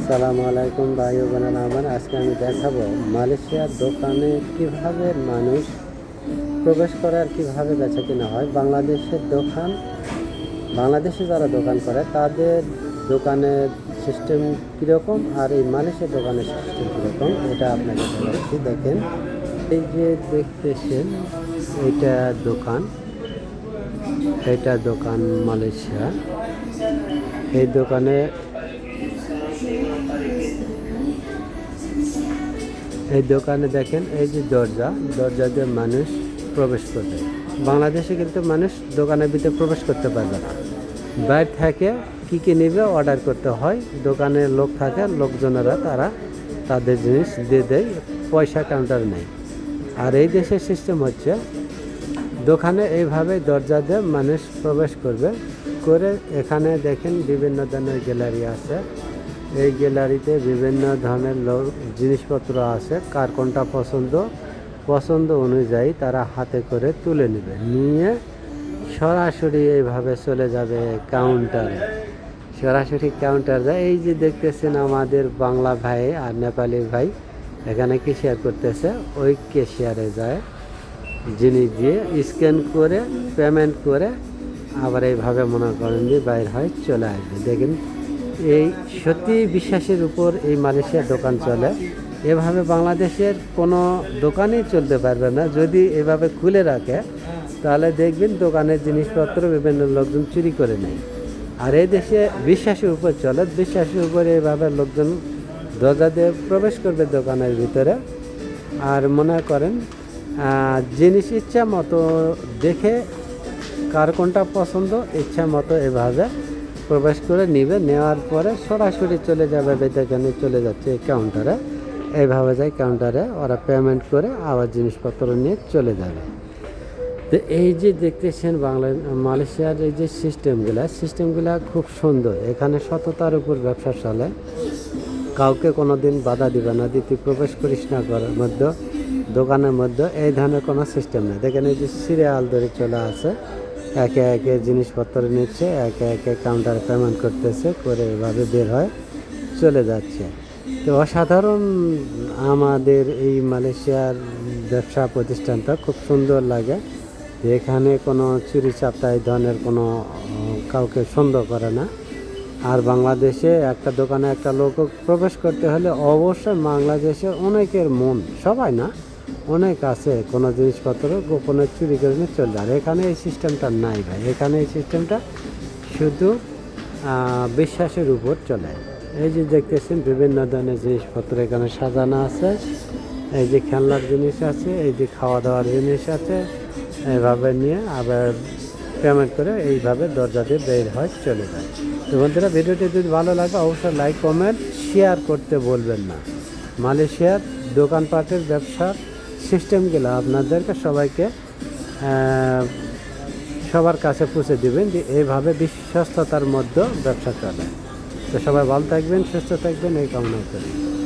আসসালামু আলাইকুম ভাই ও বোনেরা আমার। আজকে আমি দেখাবো মালয়েশিয়ার দোকানে কিভাবে মানুষ প্রবেশ করে আর কীভাবে বেচা কেনা হয়। বাংলাদেশে যারা দোকান করে তাদের দোকানের সিস্টেম কীরকম আর এই মালয়েশিয়ার দোকানের সিস্টেম কীরকম এটা আপনাকে দেখাচ্ছি। দেখেন, এই যে দেখতেছেন এটা দোকান মালয়েশিয়া। এই দোকানে দেখেন, এই যে দরজা দিয়ে মানুষ প্রবেশ করবে। বাংলাদেশে কিন্তু মানুষ দোকানের ভিতরে প্রবেশ করতে পারবে না। বাইরে থেকে কী নেবে অর্ডার করতে হয়। দোকানের লোক থাকে, লোকজনেরা তারা তাদের জিনিস দিয়ে দেয়, পয়সা কাউন্টার নেই। আর এই দেশের সিস্টেম হচ্ছে দোকানে এইভাবে দরজা দিয়ে মানুষ প্রবেশ করবে। এখানে দেখেন বিভিন্ন ধরনের গ্যালারি আছে। এই গ্যালারিতে বিভিন্ন ধরনের জিনিসপত্র আছে। কার কোনটা পছন্দ অনুযায়ী তারা হাতে করে তুলে নিয়ে সরাসরি এইভাবে চলে যাবে কাউন্টারে। এই যে দেখতেছেন আমাদের বাংলা ভাই আর নেপালি ভাই এখানে ক্যাশিয়ার করতেছে। ওই ক্যাশিয়ারে যায়, জিনিস দিয়ে স্ক্যান করে পেমেন্ট করে আবার এইভাবে মনে করেন যে বাইর হয় চলে আসবে। দেখেন, এই সত্যি বিশ্বাসের উপর এই মালয়েশিয়ার দোকান চলে। এভাবে বাংলাদেশের কোনো দোকানই চলতে পারবে না। যদি এভাবে খুলে রাখে তাহলে দেখবেন দোকানের জিনিসপত্র বিভিন্ন লোকজন চুরি করে নেয়। আর এই দেশে বিশ্বাসের উপর চলে। বিশ্বাসের উপরে এভাবে লোকজন দরজা দিয়ে প্রবেশ করবে দোকানের ভিতরে। আর মনে করেন জিনিস ইচ্ছা মতো দেখে কার কোনটা পছন্দ ইচ্ছা মতো এভাবে প্রবেশ করে নেওয়ার পরে সরাসরি চলে যাবে, বেতনে চলে যাচ্ছে কাউন্টারে। এইভাবে যায় কাউন্টারে, ওরা পেমেন্ট করে আবার জিনিসপত্র নিয়ে চলে যাবে। তো এই যে দেখতেছেন মালয়েশিয়ার এই যে সিস্টেমগুলা খুব সুন্দর। এখানে সততার উপর ব্যবসা চলে। কাউকে কোনো দিন বাধা দিবে না, তুই প্রবেশ করিস না ঘরের মধ্যে, দোকানের মধ্যে, এই ধরনের কোনো সিস্টেম নেই। দেখেন, এই যে সিরিয়াল ধরে চলে আসে, একে একে জিনিসপত্র নিচ্ছে, একে কাউন্টারে পেমেন্ট করতেছে, করে এভাবে বের হয় চলে যাচ্ছে। তো অসাধারণ আমাদের এই মালয়েশিয়ার ব্যবসা প্রতিষ্ঠানটা খুব সুন্দর লাগে। এখানে কোনো চুরি চাপটা এই ধরনের কোনো কাউকে সন্দেহ করে না। আর বাংলাদেশে একটা দোকানে একটা লোক প্রবেশ করতে হলে অবশ্যই বাংলাদেশের অনেকের মন, সবাই না, অনেক আছে কোনো জিনিসপত্র গোপনে চুরি করে নিয়ে চলে যায়। আর এখানে এই সিস্টেমটা নাই ভাই। এখানে এই সিস্টেমটা শুধু বিশ্বাসের উপর চলে। এই যে দেখতেছেন বিভিন্ন ধরনের জিনিসপত্র এখানে সাজানো আছে। এই যে খেলনার জিনিস আছে, এই যে খাওয়া দাওয়ার জিনিস আছে। এইভাবে নিয়ে আবার পেমেন্ট করে এইভাবে দরজা দিয়ে বের হয় চলে যায়। তো বন্ধুরা, ভিডিওটি যদি ভালো লাগে অবশ্যই লাইক কমেন্ট শেয়ার করতে বলবেন না। মালয়েশিয়ার দোকানপাটের ব্যবসার সিস্টেমগুলো আপনাদেরকে সবার কাছে পৌঁছে দেবেন যে এইভাবে বিশ্বস্ততার মধ্যে ব্যবসা চলে। তো সবাই ভালো থাকবেন, সুস্থ থাকবেন, এই কামনা করি।